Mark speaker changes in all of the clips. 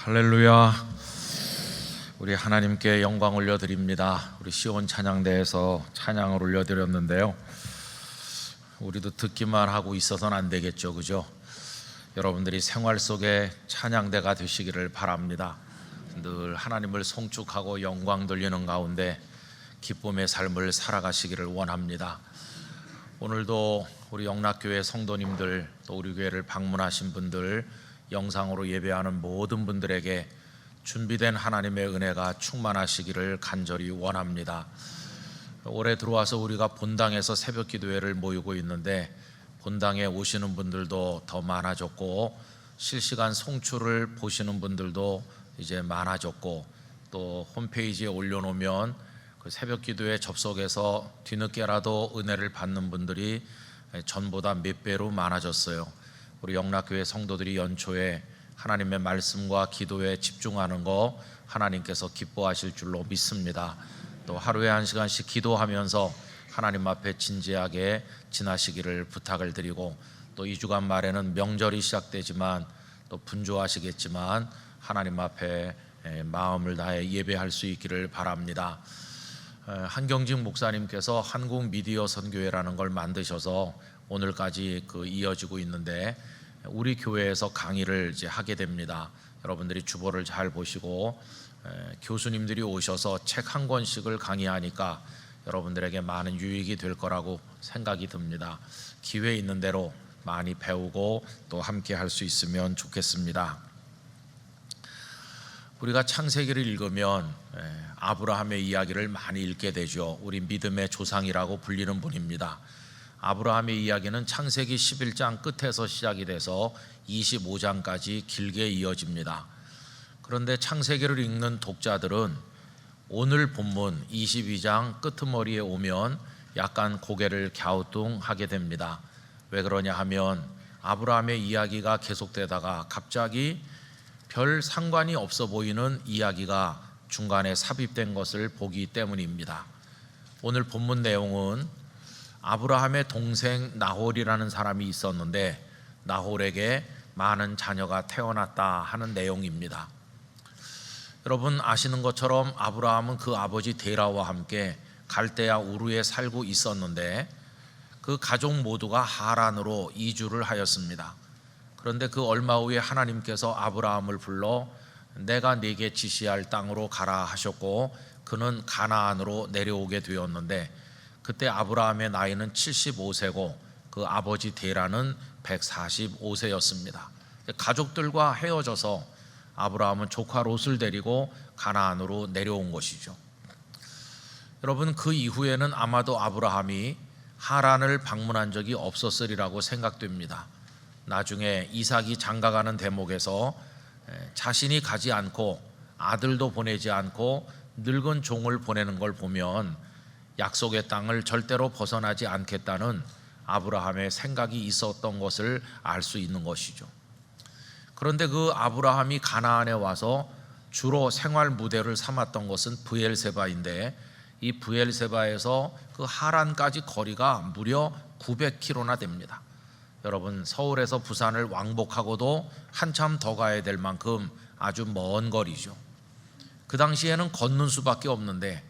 Speaker 1: 할렐루야. 우리 하나님께 영광 올려드립니다. 우리 시온 찬양대에서 찬양을 올려드렸는데요, 우리도 듣기만 하고 있어서는 안 되겠죠, 그죠? 여러분들이 생활 속에 찬양대가 되시기를 바랍니다. 늘 하나님을 송축하고 영광 돌리는 가운데 기쁨의 삶을 살아가시기를 원합니다. 오늘도 우리 영락교회 성도님들, 또 우리 교회를 방문하신 분들, 영상으로 예배하는 모든 분들에게 준비된 하나님의 은혜가 충만하시기를 간절히 원합니다. 올해 들어와서 우리가 본당에서 새벽 기도회를 모이고 있는데, 본당에 오시는 분들도 더 많아졌고, 실시간 송출을 보시는 분들도 이제 많아졌고, 또 홈페이지에 올려놓으면 그 새벽 기도회 접속해서 뒤늦게라도 은혜를 받는 분들이 전보다 몇 배로 많아졌어요. 우리 영락교회 성도들이 연초에 하나님의 말씀과 기도에 집중하는 거 하나님께서 기뻐하실 줄로 믿습니다. 또 하루에 1시간씩 기도하면서 하나님 앞에 진지하게 지나시기를 부탁을 드리고, 또 2주간 말에는 명절이 시작되지만 또 분주하시겠지만 하나님 앞에 마음을 다해 예배할 수 있기를 바랍니다. 한경직 목사님께서 한국 미디어 선교회라는 걸 만드셔서 오늘까지 이어지고 있는데, 우리 교회에서 강의를 이제 하게 됩니다. 여러분들이 주보를 잘 보시고 교수님들이 오셔서 책 한 권씩을 강의하니까 여러분들에게 많은 유익이 될 거라고 생각이 듭니다. 기회 있는 대로 많이 배우고 또 함께 할 수 있으면 좋겠습니다. 우리가 창세기를 읽으면 아브라함의 이야기를 많이 읽게 되죠. 우리 믿음의 조상이라고 불리는 분입니다. 아브라함의 이야기는 창세기 11장 끝에서 시작이 돼서 25장까지 길게 이어집니다. 그런데 창세기를 읽는 독자들은 오늘 본문 22장 끄트머리에 오면 약간 고개를 갸우뚱하게 됩니다. 왜 그러냐 하면, 아브라함의 이야기가 계속되다가 갑자기 별 상관이 없어 보이는 이야기가 중간에 삽입된 것을 보기 때문입니다. 오늘 본문 내용은 아브라함의 동생 나홀이라는 사람이 있었는데, 나홀에게 많은 자녀가 태어났다 하는 내용입니다. 여러분 아시는 것처럼 아브라함은 그 아버지 데라와 함께 갈대아 우르에 살고 있었는데, 그 가족 모두가 하란으로 이주를 하였습니다. 그런데 그 얼마 후에 하나님께서 아브라함을 불러 내가 네게 지시할 땅으로 가라 하셨고, 그는 가나안으로 내려오게 되었는데, 그때 아브라함의 나이는 75세고 그 아버지 데라는 145세였습니다. 가족들과 헤어져서 아브라함은 조카 롯을 데리고 가나안으로 내려온 것이죠. 여러분, 그 이후에는 아마도 아브라함이 하란을 방문한 적이 없었으리라고 생각됩니다. 나중에 이삭이 장가가는 대목에서 자신이 가지 않고 아들도 보내지 않고 늙은 종을 보내는 걸 보면 약속의 땅을 절대로 벗어나지 않겠다는 아브라함의 생각이 있었던 것을 알 수 있는 것이죠. 그런데 그 아브라함이 가나안에 와서 주로 생활 무대를 삼았던 것은 브엘세바인데, 이 브엘세바에서 그 하란까지 거리가 무려 900km나 됩니다. 여러분, 서울에서 부산을 왕복하고도 한참 더 가야 될 만큼 아주 먼 거리죠. 그 당시에는 걷는 수밖에 없는데,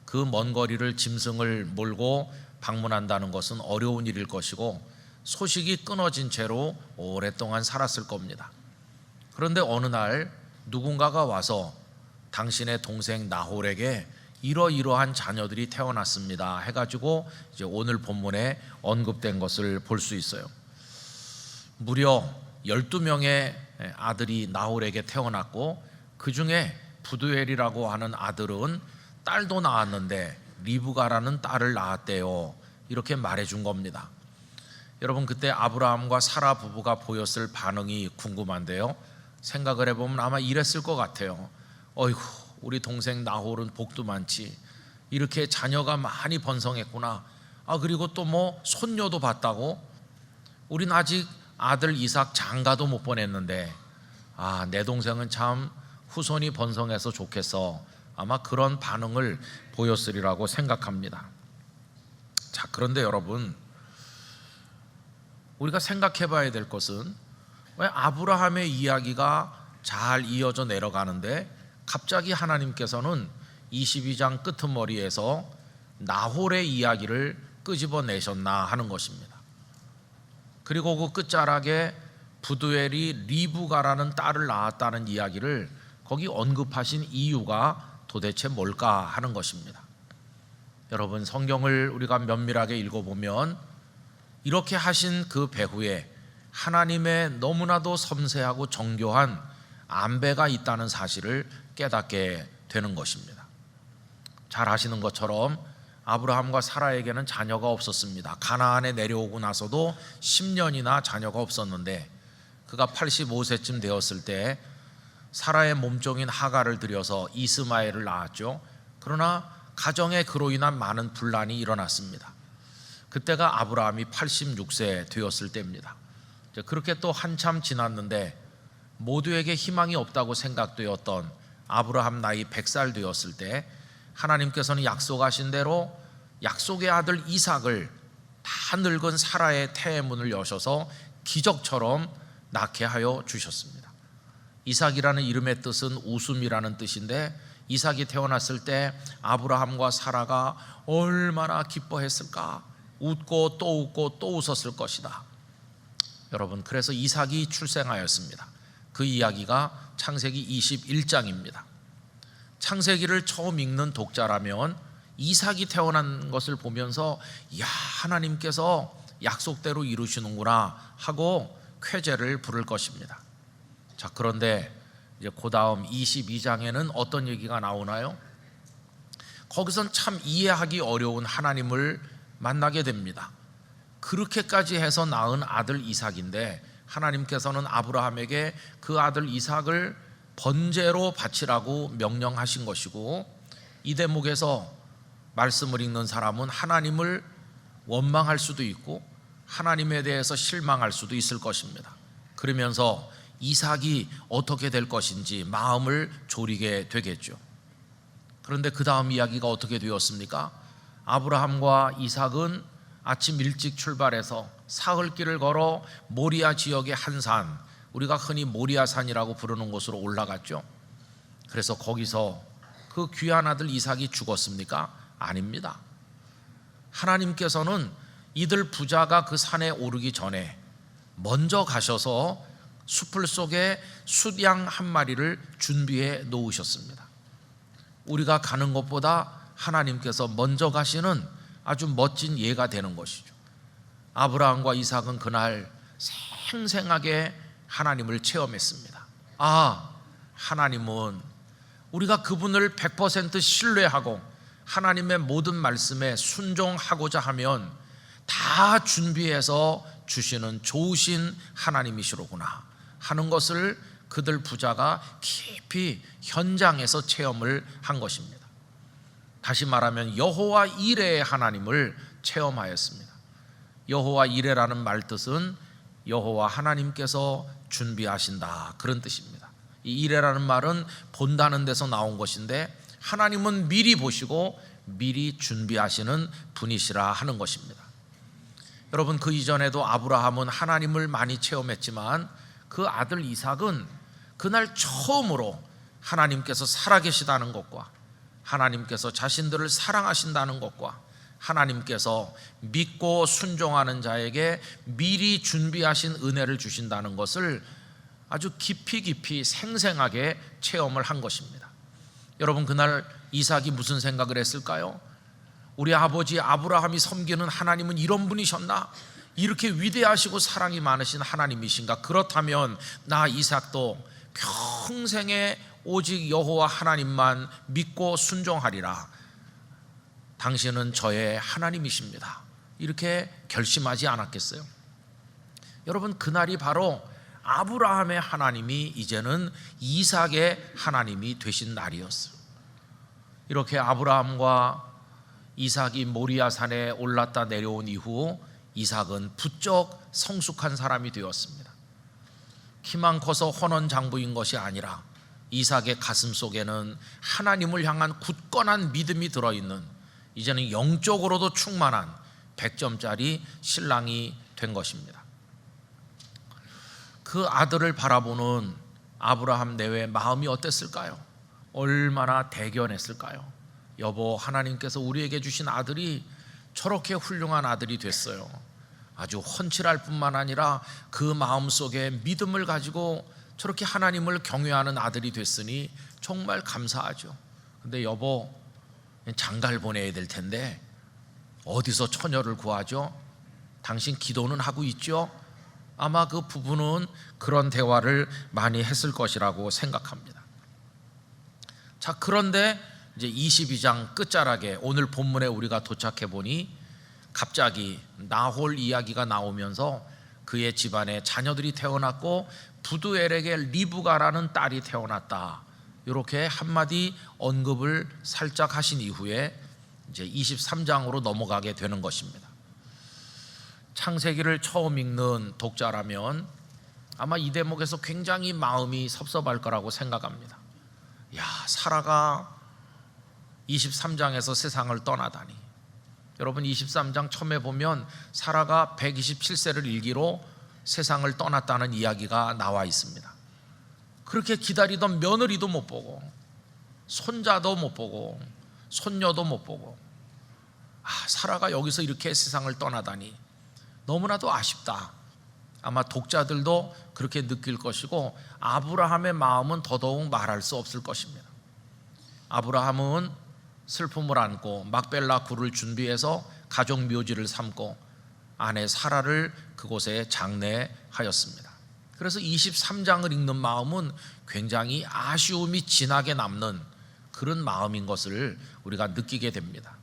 Speaker 1: 그 먼 거리를 짐승을 몰고 방문한다는 것은 어려운 일일 것이고, 소식이 끊어진 채로 오랫동안 살았을 겁니다. 그런데 어느 날 누군가가 와서 당신의 동생 나홀에게 이러이러한 자녀들이 태어났습니다 해가지고 이제 오늘 본문에 언급된 것을 볼 수 있어요. 무려 12명의 아들이 나홀에게 태어났고, 그 중에 부두엘이라고 하는 아들은 딸도 낳았는데 리브가라는 딸을 낳았대요. 이렇게 말해준 겁니다. 여러분, 그때 아브라함과 사라 부부가 보였을 반응이 궁금한데요, 생각을 해보면 아마 이랬을 것 같아요. 어이구, 우리 동생 나홀은 복도 많지, 이렇게 자녀가 많이 번성했구나. 그리고 또 뭐 손녀도 봤다고? 우린 아직 아들 이삭 장가도 못 보냈는데, 내 동생은 참 후손이 번성해서 좋겠어. 아마 그런 반응을 보였으리라고 생각합니다. 자, 그런데 여러분, 우리가 생각해 봐야 될 것은 왜 아브라함의 이야기가 잘 이어져 내려가는데 갑자기 하나님께서는 22장 끄트머리에서 나홀의 이야기를 끄집어내셨나 하는 것입니다. 그리고 그 끝자락에 부두엘이 리브가라는 딸을 낳았다는 이야기를 거기 언급하신 이유가 도대체 뭘까 하는 것입니다. 여러분, 성경을 우리가 면밀하게 읽어보면 이렇게 하신 그 배후에 하나님의 너무나도 섬세하고 정교한 안배가 있다는 사실을 깨닫게 되는 것입니다. 잘 아시는 것처럼 아브라함과 사라에게는 자녀가 없었습니다. 가나안에 내려오고 나서도 10년이나 자녀가 없었는데 그가 85세쯤 되었을 때 사라의 몸종인 하갈을 들여서 이스마엘을 낳았죠. 그러나 가정에 그로 인한 많은 분란이 일어났습니다. 그때가 아브라함이 86세 되었을 때입니다. 그렇게 또 한참 지났는데 모두에게 희망이 없다고 생각되었던 아브라함 나이 100살 되었을 때 하나님께서는 약속하신 대로 약속의 아들 이삭을 다 늙은 사라의 태의 문을 여셔서 기적처럼 낳게 하여 주셨습니다. 이삭이라는 이름의 뜻은 웃음이라는 뜻인데 이삭이 태어났을 때 아브라함과 사라가 얼마나 기뻐했을까? 웃고 또 웃었을 것이다. 여러분, 그래서 이삭이 출생하였습니다. 그 이야기가 창세기 21장입니다. 창세기를 처음 읽는 독자라면 이삭이 태어난 것을 보면서 야, 하나님께서 약속대로 이루시는구나 하고 쾌재를 부를 것입니다. 자, 그런데 이제 그 다음 22장에는 어떤 얘기가 나오나요? 거기선 참 이해하기 어려운 하나님을 만나게 됩니다. 그렇게까지 해서 낳은 아들 이삭인데 하나님께서는 아브라함에게 그 아들 이삭을 번제로 바치라고 명령하신 것이고, 이 대목에서 말씀을 읽는 사람은 하나님을 원망할 수도 있고 하나님에 대해서 실망할 수도 있을 것입니다. 그러면서 이삭이 어떻게 될 것인지 마음을 졸이게 되겠죠. 그런데 그 다음 이야기가 어떻게 되었습니까? 아브라함과 이삭은 아침 일찍 출발해서 사흘길을 걸어 모리아 지역의 한 산, 우리가 흔히 모리아산이라고 부르는 곳으로 올라갔죠. 그래서 거기서 그 귀한 아들 이삭이 죽었습니까? 아닙니다. 하나님께서는 이들 부자가 그 산에 오르기 전에 먼저 가셔서 숲을 속에 숫양 한 마리를 준비해 놓으셨습니다. 우리가 가는 것보다 하나님께서 먼저 가시는 아주 멋진 예가 되는 것이죠. 아브라함과 이삭은 그날 생생하게 하나님을 체험했습니다. 아, 하나님은 우리가 그분을 100% 신뢰하고 하나님의 모든 말씀에 순종하고자 하면 다 준비해서 주시는 좋으신 하나님이시로구나 하는 것을 그들 부자가 깊이 현장에서 체험을 한 것입니다. 다시 말하면 여호와 이레의 하나님을 체험하였습니다. 여호와 이레라는 말뜻은 여호와 하나님께서 준비하신다, 그런 뜻입니다. 이 이레라는 말은 본다는 데서 나온 것인데 하나님은 미리 보시고 미리 준비하시는 분이시라 하는 것입니다. 여러분, 그 이전에도 아브라함은 하나님을 많이 체험했지만 그 아들 이삭은 그날 처음으로 하나님께서 살아계시다는 것과 하나님께서 자신들을 사랑하신다는 것과 하나님께서 믿고 순종하는 자에게 미리 준비하신 은혜를 주신다는 것을 아주 깊이 생생하게 체험을 한 것입니다. 여러분, 그날 이삭이 무슨 생각을 했을까요? 우리 아버지 아브라함이 섬기는 하나님은 이런 분이셨나? 이렇게 위대하시고 사랑이 많으신 하나님이신가? 그렇다면 나 이삭도 평생에 오직 여호와 하나님만 믿고 순종하리라. 당신은 저의 하나님이십니다. 이렇게 결심하지 않았겠어요? 여러분, 그날이 바로 아브라함의 하나님이 이제는 이삭의 하나님이 되신 날이었어요. 이렇게 아브라함과 이삭이 모리아산에 올랐다 내려온 이후 이삭은 부쩍 성숙한 사람이 되었습니다. 키만 커서 헌원장부인 것이 아니라 이삭의 가슴 속에는 하나님을 향한 굳건한 믿음이 들어있는, 이제는 영적으로도 충만한 100점짜리 신랑이 된 것입니다. 그 아들을 바라보는 아브라함 내외 마음이 어땠을까요? 얼마나 대견했을까요? 여보, 하나님께서 우리에게 주신 아들이 저렇게 훌륭한 아들이 됐어요. 아주 헌칠할 뿐만 아니라 그 마음속에 믿음을 가지고 저렇게 하나님을 경외하는 아들이 됐으니 정말 감사하죠. 근데 여보, 장가를 보내야 될 텐데 어디서 처녀를 구하죠? 당신 기도는 하고 있죠? 아마 그 부부는 그런 대화를 많이 했을 것이라고 생각합니다. 자, 그런데 이제 22장 끝자락에 오늘 본문에 우리가 도착해 보니 갑자기 나홀 이야기가 나오면서 그의 집안에 자녀들이 태어났고 부두엘에게 리브가라는 딸이 태어났다, 이렇게 한마디 언급을 살짝 하신 이후에 이제 23장으로 넘어가게 되는 것입니다. 창세기를 처음 읽는 독자라면 아마 이 대목에서 굉장히 마음이 섭섭할 거라고 생각합니다. 야, 사라가 23장에서 세상을 떠나다니. 여러분, 23장 처음에 보면 사라가 127세를 일기로 세상을 떠났다는 이야기가 나와 있습니다. 그렇게 기다리던 며느리도 못 보고 손자도 못 보고 손녀도 못 보고, 사라가 여기서 이렇게 세상을 떠나다니 너무나도 아쉽다. 아마 독자들도 그렇게 느낄 것이고 아브라함의 마음은 더더욱 말할 수 없을 것입니다. 아브라함은 슬픔을 안고 막벨라 굴을 준비해서 가족 묘지를 삼고 아내 사라를 그곳에 장례하였습니다. 그래서 23장을 읽는 마음은 굉장히 아쉬움이 진하게 남는 그런 마음인 것을 우리가 느끼게 됩니다.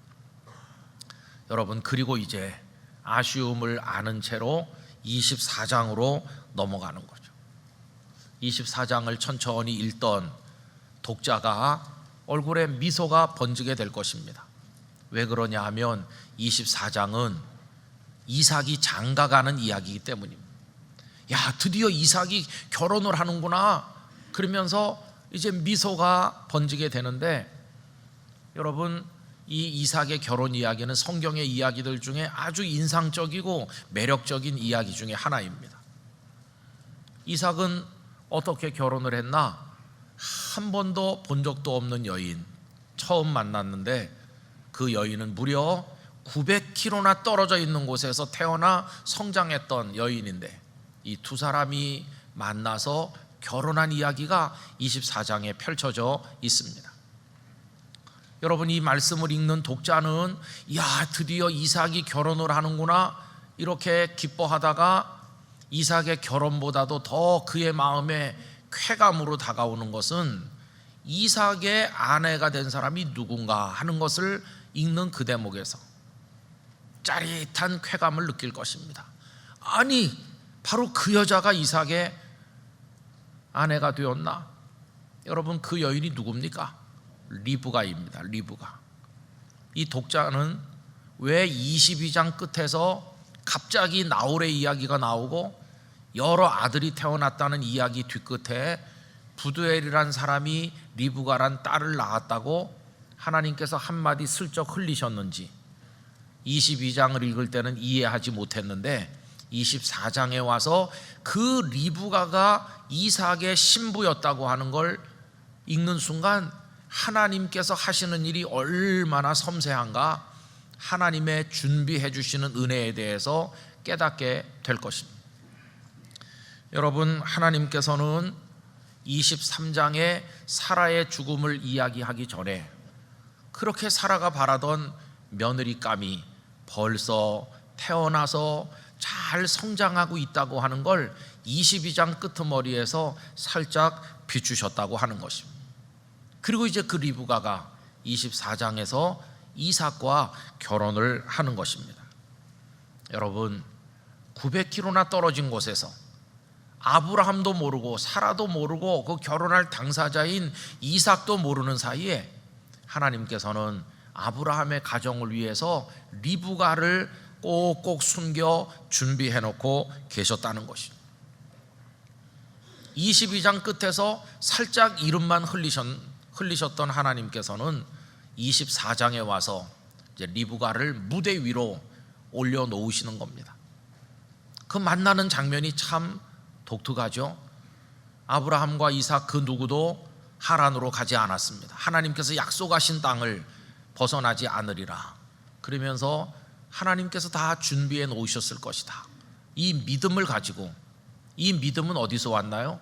Speaker 1: 여러분, 그리고 이제 아쉬움을 아는 채로 24장으로 넘어가는 거죠. 24장을 천천히 읽던 독자가 얼굴에 미소가 번지게 될 것입니다. 왜 그러냐 하면 24장은 이삭이 장가가는 이야기이기 때문입니다. 야, 드디어 이삭이 결혼을 하는구나, 그러면서 이제 미소가 번지게 되는데, 여러분, 이 이삭의 결혼 이야기는 성경의 이야기들 중에 아주 인상적이고 매력적인 이야기 중에 하나입니다. 이삭은 어떻게 결혼을 했나? 한 번도 본 적도 없는 여인 처음 만났는데 그 여인은 무려 900km나 떨어져 있는 곳에서 태어나 성장했던 여인인데 이 두 사람이 만나서 결혼한 이야기가 24장에 펼쳐져 있습니다. 여러분, 이 말씀을 읽는 독자는 야, 드디어 이삭이 결혼을 하는구나 이렇게 기뻐하다가 이삭의 결혼보다도 더 그의 마음에 쾌감으로 다가오는 것은 이삭의 아내가 된 사람이 누군가 하는 것을 읽는 그 대목에서 짜릿한 쾌감을 느낄 것입니다. 아니, 바로 그 여자가 이삭의 아내가 되었나? 여러분, 그 여인이 누굽니까? 리브가입니다. 리브가. 이 독자는 왜 22장 끝에서 갑자기 나홀의 이야기가 나오고 여러 아들이 태어났다는 이야기 뒤끝에 부두엘이란 사람이 리브가란 딸을 낳았다고 하나님께서 한마디 슬쩍 흘리셨는지 22장을 읽을 때는 이해하지 못했는데 24장에 와서 그 리브가가 이삭의 신부였다고 하는 걸 읽는 순간 하나님께서 하시는 일이 얼마나 섬세한가, 하나님의 준비해 주시는 은혜에 대해서 깨닫게 될 것입니다. 여러분, 하나님께서는 23장에 사라의 죽음을 이야기하기 전에 그렇게 사라가 바라던 며느리감이 벌써 태어나서 잘 성장하고 있다고 하는 걸 22장 끄트머리에서 살짝 비추셨다고 하는 것입니다. 그리고 이제 그 리브가가 24장에서 이삭과 결혼을 하는 것입니다. 여러분, 900km나 떨어진 곳에서 아브라함도 모르고 사라도 모르고 그 결혼할 당사자인 이삭도 모르는 사이에 하나님께서는 아브라함의 가정을 위해서 리브가를 꼭꼭 숨겨 준비해 놓고 계셨다는 것입니다. 22장 끝에서 살짝 이름만 흘리셨던 하나님께서는 24장에 와서 이제 리브가를 무대 위로 올려놓으시는 겁니다. 그 만나는 장면이 참 독특하죠. 아브라함과 이삭 그 누구도 하란으로 가지 않았습니다. 하나님께서 약속하신 땅을 벗어나지 않으리라. 그러면서 하나님께서 다 준비해 놓으셨을 것이다. 이 믿음을 가지고, 이 믿음은 어디서 왔나요?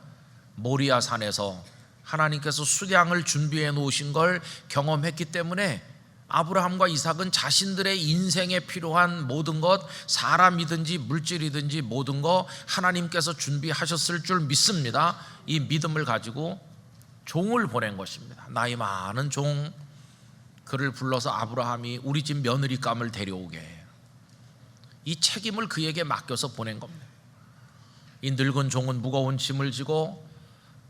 Speaker 1: 모리아 산에서 하나님께서 수량을 준비해 놓으신 걸 경험했기 때문에 아브라함과 이삭은 자신들의 인생에 필요한 모든 것, 사람이든지 물질이든지 모든 거 하나님께서 준비하셨을 줄 믿습니다. 이 믿음을 가지고 종을 보낸 것입니다. 나이 많은 종, 그를 불러서 아브라함이 우리 집 며느리감을 데려오게 해요. 이 책임을 그에게 맡겨서 보낸 겁니다. 이 늙은 종은 무거운 짐을 지고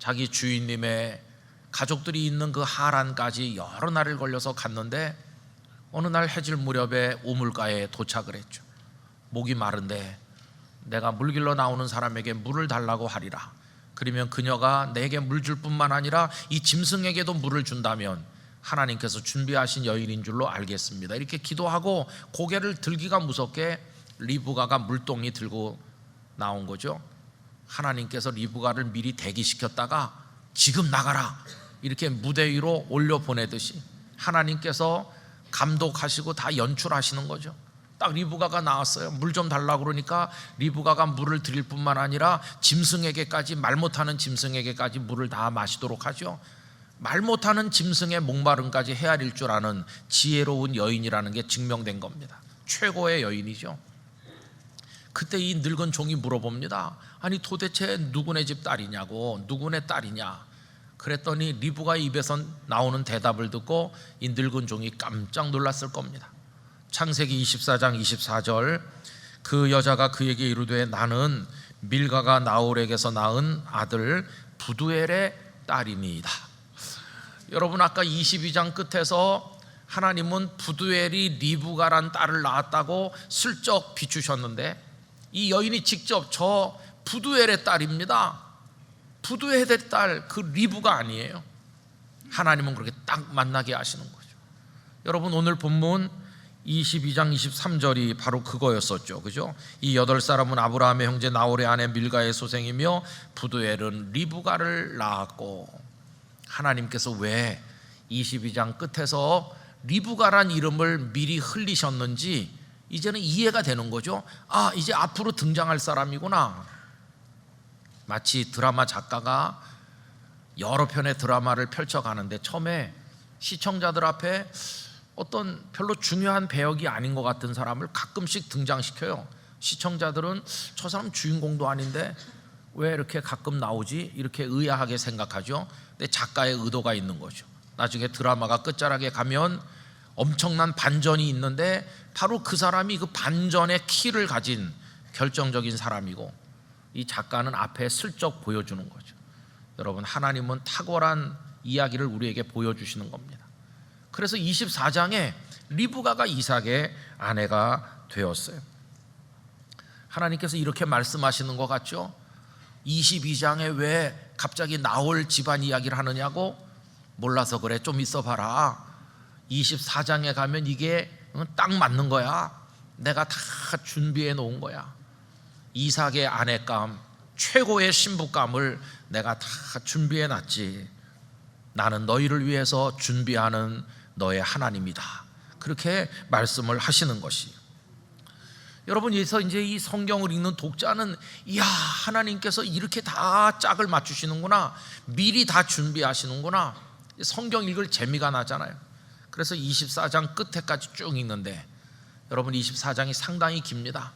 Speaker 1: 자기 주인님의 가족들이 있는 그 하란까지 여러 날을 걸려서 갔는데 어느 날 해질 무렵에 우물가에 도착을 했죠. 목이 마른데 내가 물 길러 나오는 사람에게 물을 달라고 하리라. 그러면 그녀가 내게 물 줄 뿐만 아니라 이 짐승에게도 물을 준다면 하나님께서 준비하신 여인인 줄로 알겠습니다. 이렇게 기도하고 고개를 들기가 무섭게 리브가가 물동이 들고 나온 거죠. 하나님께서 리브가를 미리 대기시켰다가 지금 나가라 이렇게 무대 위로 올려 보내듯이 하나님께서 감독하시고 다 연출하시는 거죠. 딱 리브가가 나왔어요. 물 좀 달라고 그러니까 리브가가 물을 드릴 뿐만 아니라 짐승에게까지, 말 못하는 짐승에게까지 물을 다 마시도록 하죠. 말 못하는 짐승의 목마름까지 헤아릴 줄 아는 지혜로운 여인이라는 게 증명된 겁니다. 최고의 여인이죠. 그때 이 늙은 종이 물어봅니다. 아니 도대체 누구네 집 딸이냐고, 누구네 딸이냐. 그랬더니 리브가 입에서 나오는 대답을 듣고 이 늙은 종이 깜짝 놀랐을 겁니다. 창세기 24장 24절, 그 여자가 그에게 이르되 나는 밀가가 나홀에게서 낳은 아들 부두엘의 딸이니이다. 여러분, 아까 22장 끝에서 하나님은 부두엘이 리브가란 딸을 낳았다고 슬쩍 비추셨는데 이 여인이 직접 저 부두엘의 딸입니다. 부두엘의 딸, 그 리브가 아니에요. 하나님은 그렇게 딱 만나게 하시는 거죠. 여러분, 오늘 본문 22장 23절이 바로 그거였었죠. 그죠? 이 8사람은 아브라함의 형제 나홀의 아내 밀가의 소생이며 부두엘은 리브가를 낳았고, 하나님께서 왜 22장 끝에서 리브가란 이름을 미리 흘리셨는지 이제는 이해가 되는 거죠. 아, 이제 앞으로 등장할 사람이구나. 마치 드라마 작가가 여러 편의 드라마를 펼쳐가는데 처음에 시청자들 앞에 어떤 별로 중요한 배역이 아닌 것 같은 사람을 가끔씩 등장시켜요. 시청자들은 저 사람 주인공도 아닌데 왜 이렇게 가끔 나오지? 이렇게 의아하게 생각하죠. 근데 작가의 의도가 있는 거죠. 나중에 드라마가 끝자락에 가면 엄청난 반전이 있는데 바로 그 사람이 그 반전의 키를 가진 결정적인 사람이고, 이 작가는 앞에 슬쩍 보여주는 거죠. 여러분, 하나님은 탁월한 이야기를 우리에게 보여주시는 겁니다. 그래서 24장에 리브가가 이삭의 아내가 되었어요. 하나님께서 이렇게 말씀하시는 것 같죠? 22장에 왜 갑자기 나홀 집안 이야기를 하느냐고? 몰라서 그래, 좀 있어봐라. 24장에 가면 이게 딱 맞는 거야. 내가 다 준비해 놓은 거야. 이삭의 아내감, 최고의 신부감을 내가 다 준비해 놨지. 나는 너희를 위해서 준비하는 너의 하나님이다. 그렇게 말씀을 하시는 것이. 여러분, 여기서 이제 이 성경을 읽는 독자는 이야, 하나님께서 이렇게 다 짝을 맞추시는구나, 미리 다 준비하시는구나. 성경 읽을 재미가 나잖아요. 그래서 24장 끝에까지 쭉 읽는데 여러분, 24장이 상당히 깁니다.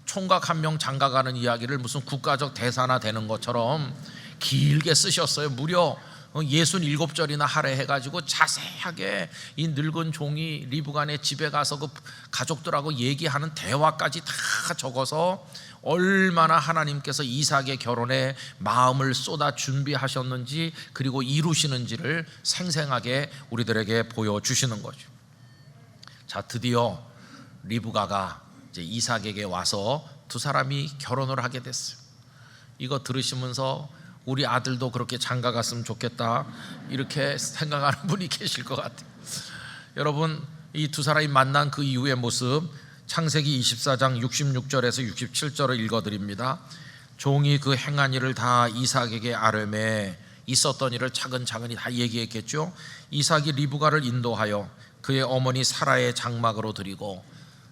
Speaker 1: 총각 한 명 장가가는 이야기를 무슨 국가적 대사나 되는 것처럼 길게 쓰셨어요. 무려 67절이나 할애해가지고 자세하게 이 늙은 종이 리브가네 집에 가서 그 가족들하고 얘기하는 대화까지 다 적어서 얼마나 하나님께서 이삭의 결혼에 마음을 쏟아 준비하셨는지, 그리고 이루시는지를 생생하게 우리들에게 보여주시는 거죠. 자, 드디어 리브가가 이제 이삭에게 와서 두 사람이 결혼을 하게 됐어요. 이거 들으시면서 우리 아들도 그렇게 장가 갔으면 좋겠다 이렇게 생각하는 분이 계실 것 같아요. 여러분, 이 두 사람이 만난 그 이후의 모습 창세기 24장 66절에서 67절을 읽어드립니다. 종이 그 행한 일을 다 이삭에게 아뢰매 있었던 일을 차근차근히 다 얘기했겠죠. 이삭이 리브가를 인도하여 그의 어머니 사라의 장막으로 드리고,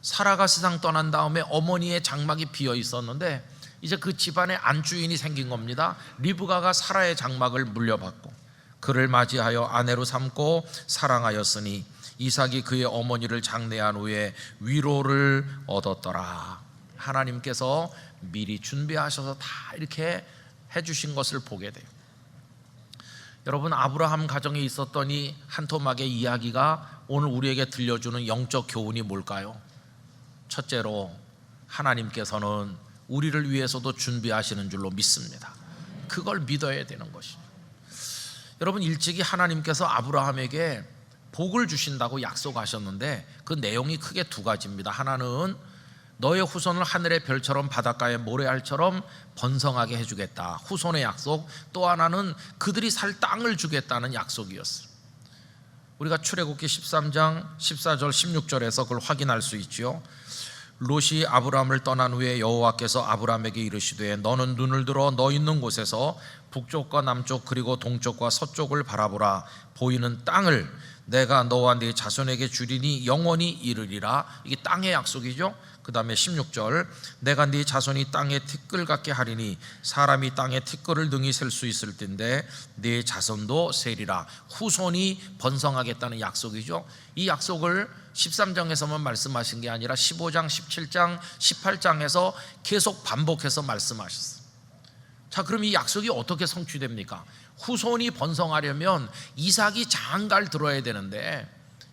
Speaker 1: 사라가 세상 떠난 다음에 어머니의 장막이 비어 있었는데 이제 그 집안에 안주인이 생긴 겁니다. 리브가가 사라의 장막을 물려받고 그를 맞이하여 아내로 삼고 사랑하였으니 이삭이 그의 어머니를 장례한 후에 위로를 얻었더라. 하나님께서 미리 준비하셔서 다 이렇게 해주신 것을 보게 돼요. 여러분, 아브라함 가정에 있었던 이 한 토막의 이야기가 오늘 우리에게 들려주는 영적 교훈이 뭘까요? 첫째로, 하나님께서는 우리를 위해서도 준비하시는 줄로 믿습니다. 그걸 믿어야 되는 것이죠. 여러분, 일찍이 하나님께서 아브라함에게 복을 주신다고 약속하셨는데 그 내용이 크게 두 가지입니다. 하나는 너의 후손을 하늘의 별처럼 바닷가의 모래알처럼 번성하게 해주겠다, 후손의 약속. 또 하나는 그들이 살 땅을 주겠다는 약속이었어요. 우리가 출애굽기 13장 14절 16절에서 그걸 확인할 수 있죠. 롯이 아브라함을 떠난 후에 여호와께서 아브라함에게 이르시되 너는 눈을 들어 너 있는 곳에서 북쪽과 남쪽 그리고 동쪽과 서쪽을 바라보라. 보이는 땅을 내가 너와 네 자손에게 주리니 영원히 이르리라. 이게 땅의 약속이죠. 그 다음에 16절, 내가 네 자손이 땅에 티끌 같게 하리니 사람이 땅에 티끌을 능히 셀 수 있을 텐데 네 자손도 세리라. 후손이 번성하겠다는 약속이죠. 이 약속을 13장에서만 말씀하신 게 아니라 15장, 17장, 18장에서 계속 반복해서 말씀하셨어요. 자, 그럼 이 약속이 어떻게 성취됩니까? 후손이 번성하려면 이삭이 장가를 들어야 되는데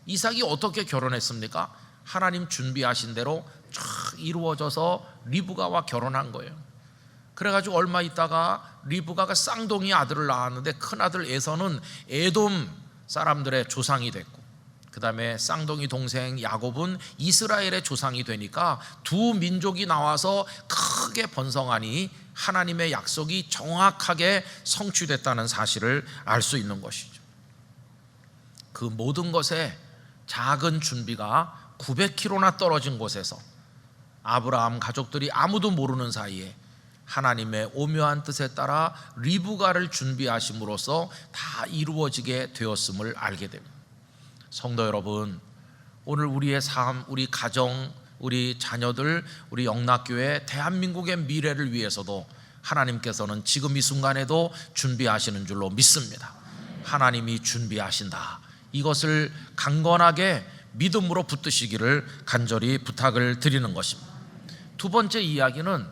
Speaker 1: 이삭이 어떻게 결혼했습니까? 하나님 준비하신 대로 쫙 이루어져서 리브가와 결혼한 거예요. 그래가지고 얼마 있다가 리브가가 쌍둥이 아들을 낳았는데 큰아들 에서는 에돔 사람들의 조상이 됐고, 그 다음에 쌍둥이 동생 야곱은 이스라엘의 조상이 되니까 두 민족이 나와서 크게 번성하니 하나님의 약속이 정확하게 성취됐다는 사실을 알 수 있는 것이죠. 그 모든 것에 작은 준비가 900km나 떨어진 곳에서 아브라함 가족들이 아무도 모르는 사이에 하나님의 오묘한 뜻에 따라 리브가를 준비하심으로써 다 이루어지게 되었음을 알게 됩니다. 성도 여러분, 오늘 우리의 삶, 우리 가정, 우리 자녀들, 우리 영락교회, 대한민국의 미래를 위해서도 하나님께서는 지금 이 순간에도 준비하시는 줄로 믿습니다. 하나님이 준비하신다, 이것을 강건하게 믿음으로 붙드시기를 간절히 부탁을 드리는 것입니다. 두 번째 이야기는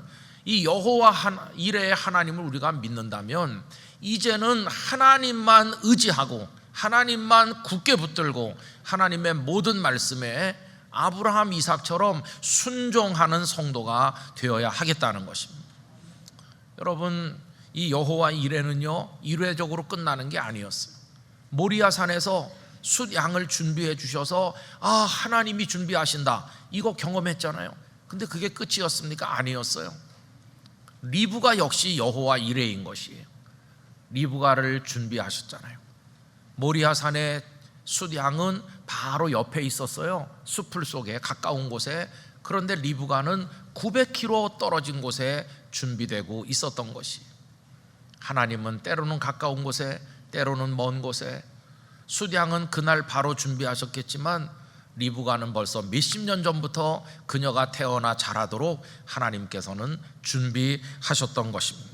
Speaker 1: 이 여호와 이레의 하나님을 우리가 믿는다면 이제는 하나님만 의지하고 하나님만 굳게 붙들고 하나님의 모든 말씀에 아브라함, 이삭처럼 순종하는 성도가 되어야 하겠다는 것입니다. 여러분, 이 여호와 이레는요 일회적으로 끝나는 게 아니었어요. 모리아 산에서 숫 양을 준비해 주셔서 하나님이 준비하신다, 이거 경험했잖아요. 근데 그게 끝이었습니까? 아니었어요. 리브가 역시 여호와 이레인 것이에요. 리브가를 준비하셨잖아요. 모리아 산의 숫 양은 바로 옆에 있었어요. 숲을 속에 가까운 곳에. 그런데 리브가는 900km 떨어진 곳에 준비되고 있었던 것이, 하나님은 때로는 가까운 곳에 때로는 먼 곳에, 숫양은 그날 바로 준비하셨겠지만 리브가는 벌써 몇십 년 전부터 그녀가 태어나 자라도록 하나님께서는 준비하셨던 것입니다.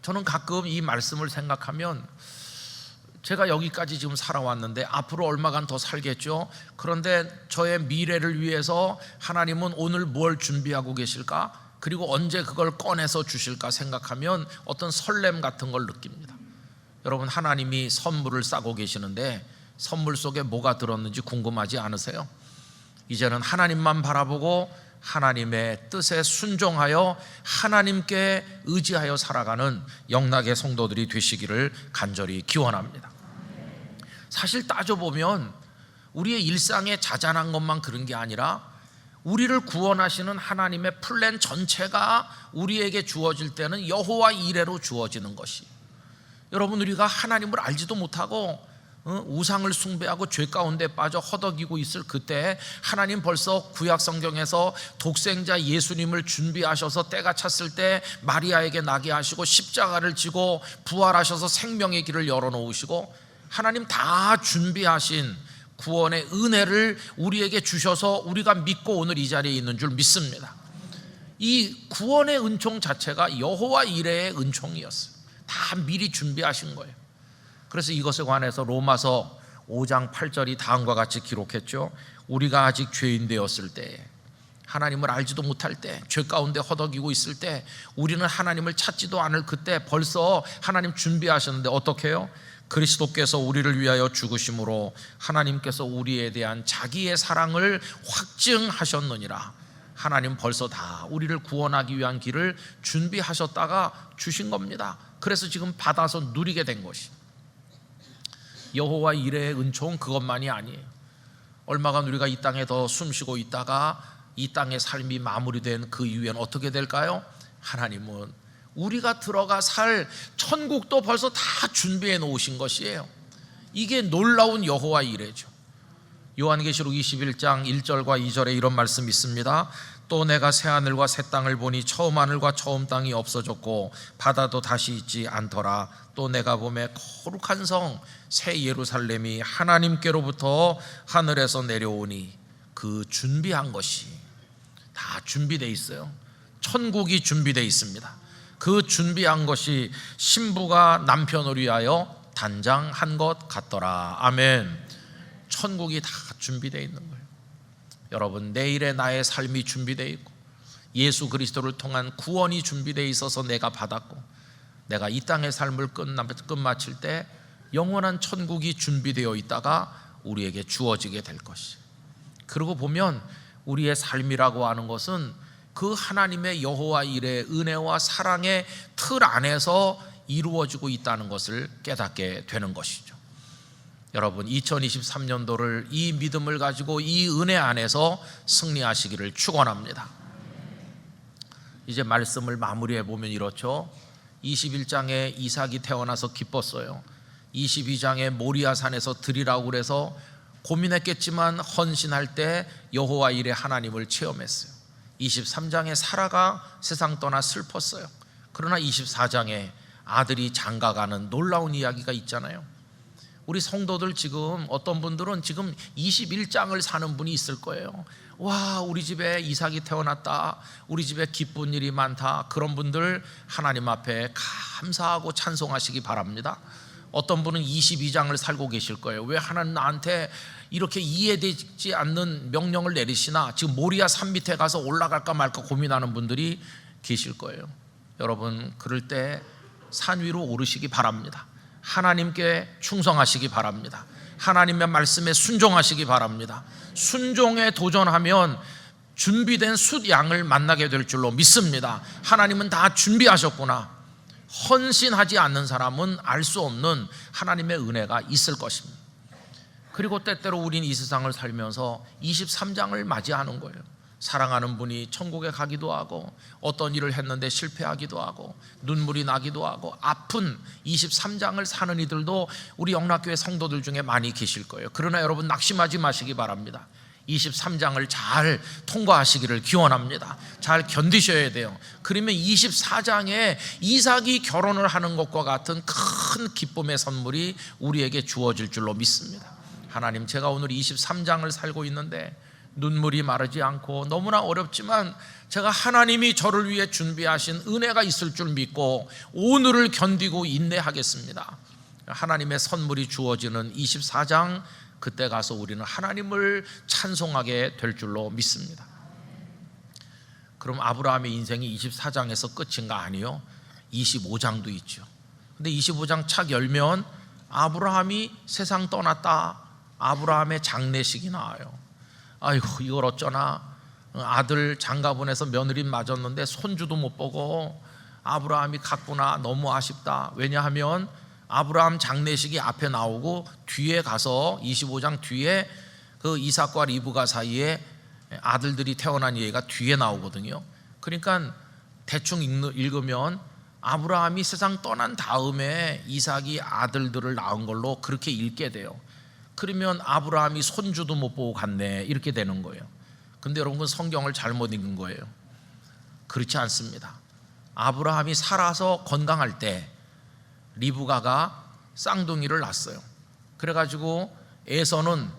Speaker 1: 저는 가끔 이 말씀을 생각하면 제가 여기까지 지금 살아왔는데 앞으로 얼마간 더 살겠죠. 그런데 저의 미래를 위해서 하나님은 오늘 뭘 준비하고 계실까, 그리고 언제 그걸 꺼내서 주실까 생각하면 어떤 설렘 같은 걸 느낍니다. 여러분, 하나님이 선물을 싸고 계시는데 선물 속에 뭐가 들었는지 궁금하지 않으세요? 이제는 하나님만 바라보고 하나님의 뜻에 순종하여 하나님께 의지하여 살아가는 영락의 성도들이 되시기를 간절히 기원합니다. 사실 따져보면 우리의 일상에 자잘한 것만 그런 게 아니라 우리를 구원하시는 하나님의 플랜 전체가 우리에게 주어질 때는 여호와 이레로 주어지는 것이, 여러분, 우리가 하나님을 알지도 못하고 우상을 숭배하고 죄 가운데 빠져 허덕이고 있을 그때 하나님 벌써 구약 성경에서 독생자 예수님을 준비하셔서 때가 찼을 때 마리아에게 나게 하시고 십자가를 지고 부활하셔서 생명의 길을 열어놓으시고 하나님 다 준비하신 구원의 은혜를 우리에게 주셔서 우리가 믿고 오늘 이 자리에 있는 줄 믿습니다. 이 구원의 은총 자체가 여호와 이레의 은총이었어요. 다 미리 준비하신 거예요. 그래서 이것에 관해서 로마서 5장 8절이 다음과 같이 기록했죠. 우리가 아직 죄인 되었을 때, 하나님을 알지도 못할 때, 죄 가운데 허덕이고 있을 때, 우리는 하나님을 찾지도 않을 그때 벌써 하나님 준비하셨는데 어떻게 해요? 그리스도께서 우리를 위하여 죽으심으로 하나님께서 우리에 대한 자기의 사랑을 확증하셨느니라. 하나님 벌써 다 우리를 구원하기 위한 길을 준비하셨다가 주신 겁니다. 그래서 지금 받아서 누리게 된 것이, 여호와 이레의 은총은 그것만이 아니에요. 얼마간 우리가 이 땅에 더 숨쉬고 있다가 이 땅의 삶이 마무리된 그 이후에는 어떻게 될까요? 하나님은 우리가 들어가 살 천국도 벌써 다 준비해 놓으신 것이에요. 이게 놀라운 여호와 이레죠. 요한계시록 21장 1절과 2절에 이런 말씀이 있습니다. 또 내가 새 하늘과 새 땅을 보니 처음 하늘과 처음 땅이 없어졌고 바다도 다시 있지 않더라. 또 내가 보매 거룩한 성 새 예루살렘이 하나님께로부터 하늘에서 내려오니, 그 준비한 것이 다 준비되어 있어요. 천국이 준비되어 있습니다. 그 준비한 것이 신부가 남편을 위하여 단장한 것 같더라. 아멘. 천국이 다 준비되어 있는 거예요. 여러분, 내일의 나의 삶이 준비되어 있고 예수 그리스도를 통한 구원이 준비되어 있어서 내가 받았고, 내가 이 땅의 삶을 끝마칠 때 영원한 천국이 준비되어 있다가 우리에게 주어지게 될 것이. 그러고 보면 우리의 삶이라고 하는 것은 그 하나님의 여호와 이레의 은혜와 사랑의 틀 안에서 이루어지고 있다는 것을 깨닫게 되는 것이죠. 여러분, 2023년도를 이 믿음을 가지고 이 은혜 안에서 승리하시기를 축원합니다. 이제 말씀을 마무리해 보면 이렇죠. 21장에 이삭이 태어나서 기뻤어요. 22장에 모리아산에서 드리라고 그래서 고민했겠지만 헌신할 때 여호와 이레 하나님을 체험했어요. 23장에 사라가 세상 떠나 슬펐어요. 그러나 24장에 아들이 장가가는 놀라운 이야기가 있잖아요. 우리 성도들 지금 어떤 분들은 지금 21장을 사는 분이 있을 거예요. 와, 우리 집에 이삭이 태어났다, 우리 집에 기쁜 일이 많다. 그런 분들 하나님 앞에 감사하고 찬송하시기 바랍니다. 어떤 분은 22장을 살고 계실 거예요. 왜 하나님 나한테 이렇게 이해되지 않는 명령을 내리시나, 지금 모리아 산 밑에 가서 올라갈까 말까 고민하는 분들이 계실 거예요. 여러분, 그럴 때 산 위로 오르시기 바랍니다. 하나님께 충성하시기 바랍니다. 하나님의 말씀에 순종하시기 바랍니다. 순종에 도전하면 준비된 숫양을 만나게 될 줄로 믿습니다. 하나님은 다 준비하셨구나. 헌신하지 않는 사람은 알 수 없는 하나님의 은혜가 있을 것입니다. 그리고 때때로 우린 이 세상을 살면서 23장을 맞이하는 거예요. 사랑하는 분이 천국에 가기도 하고, 어떤 일을 했는데 실패하기도 하고, 눈물이 나기도 하고, 아픈 23장을 사는 이들도 우리 영락교회 성도들 중에 많이 계실 거예요. 그러나 여러분, 낙심하지 마시기 바랍니다. 23장을 잘 통과하시기를 기원합니다. 잘 견디셔야 돼요. 그러면 24장에 이삭이 결혼을 하는 것과 같은 큰 기쁨의 선물이 우리에게 주어질 줄로 믿습니다. 하나님, 제가 오늘 23장을 살고 있는데 눈물이 마르지 않고 너무나 어렵지만 제가 하나님이 저를 위해 준비하신 은혜가 있을 줄 믿고 오늘을 견디고 인내하겠습니다. 하나님의 선물이 주어지는 24장, 그때 가서 우리는 하나님을 찬송하게 될 줄로 믿습니다. 그럼 아브라함의 인생이 24장에서 끝인가? 아니요, 25장도 있죠. 근데 25장 착 열면 아브라함이 세상 떠났다, 아브라함의 장례식이 나와요. 아이고, 이걸 어쩌나, 아들 장가 보내서 며느리 맞았는데 손주도 못 보고 아브라함이 갔구나, 너무 아쉽다. 왜냐하면 아브라함 장례식이 앞에 나오고 뒤에 가서 25장 뒤에 그 이삭과 리브가 사이에 아들들이 태어난 얘기가 뒤에 나오거든요. 그러니까 대충 읽으면 아브라함이 세상 떠난 다음에 이삭이 아들들을 낳은 걸로 그렇게 읽게 돼요. 그러면 아브라함이 손주도 못 보고 갔네, 이렇게 되는 거예요. 근데 여러분, 성경을 잘못 읽은 거예요. 그렇지 않습니다. 아브라함이 살아서 건강할 때 리브가가 쌍둥이를 낳았어요. 그래가지고 에서는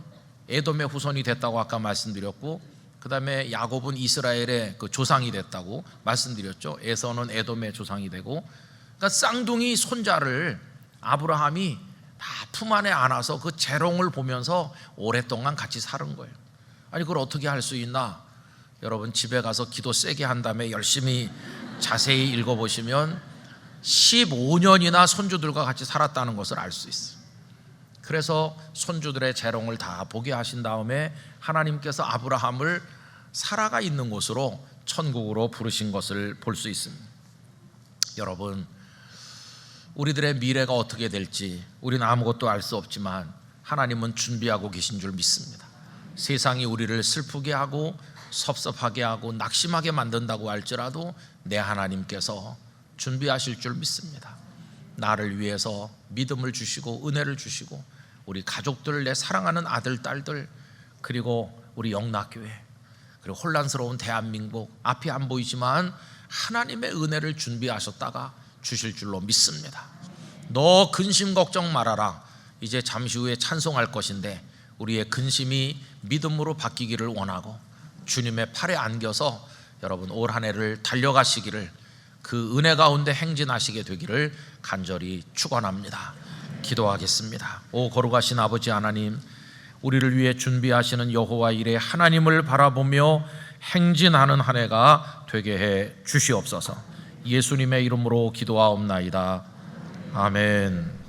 Speaker 1: 에돔의 후손이 됐다고 아까 말씀드렸고, 그 다음에 야곱은 이스라엘의 그 조상이 됐다고 말씀드렸죠. 에서는 에돔의 조상이 되고, 그러니까 쌍둥이 손자를 아브라함이 다 품 안에 안아서 그 재롱을 보면서 오랫동안 같이 사는 거예요. 아니, 그걸 어떻게 할 수 있나? 여러분, 집에 가서 기도 세게 한 다음에 열심히 자세히 읽어보시면 15년이나 손주들과 같이 살았다는 것을 알 수 있어요. 그래서 손주들의 재롱을 다 보게 하신 다음에 하나님께서 아브라함을 사라가 있는 곳으로 천국으로 부르신 것을 볼 수 있습니다. 여러분, 우리들의 미래가 어떻게 될지 우리는 아무것도 알 수 없지만 하나님은 준비하고 계신 줄 믿습니다. 세상이 우리를 슬프게 하고 섭섭하게 하고 낙심하게 만든다고 할지라도 내 하나님께서 준비하실 줄 믿습니다. 나를 위해서 믿음을 주시고 은혜를 주시고 우리 가족들, 내 사랑하는 아들, 딸들, 그리고 우리 영락교회, 그리고 혼란스러운 대한민국, 앞이 안 보이지만 하나님의 은혜를 준비하셨다가 주실 줄로 믿습니다. 너 근심 걱정 말아라. 이제 잠시 후에 찬송할 것인데 우리의 근심이 믿음으로 바뀌기를 원하고 주님의 팔에 안겨서 여러분 올 한 해를 달려가시기를, 그 은혜 가운데 행진하시게 되기를 간절히 축원합니다. 기도하겠습니다. 오 거룩하신 아버지 하나님, 우리를 위해 준비하시는 여호와 일에 하나님을 바라보며 행진하는 한 해가 되게 해 주시옵소서. 예수님의 이름으로 기도하옵나이다. 아멘.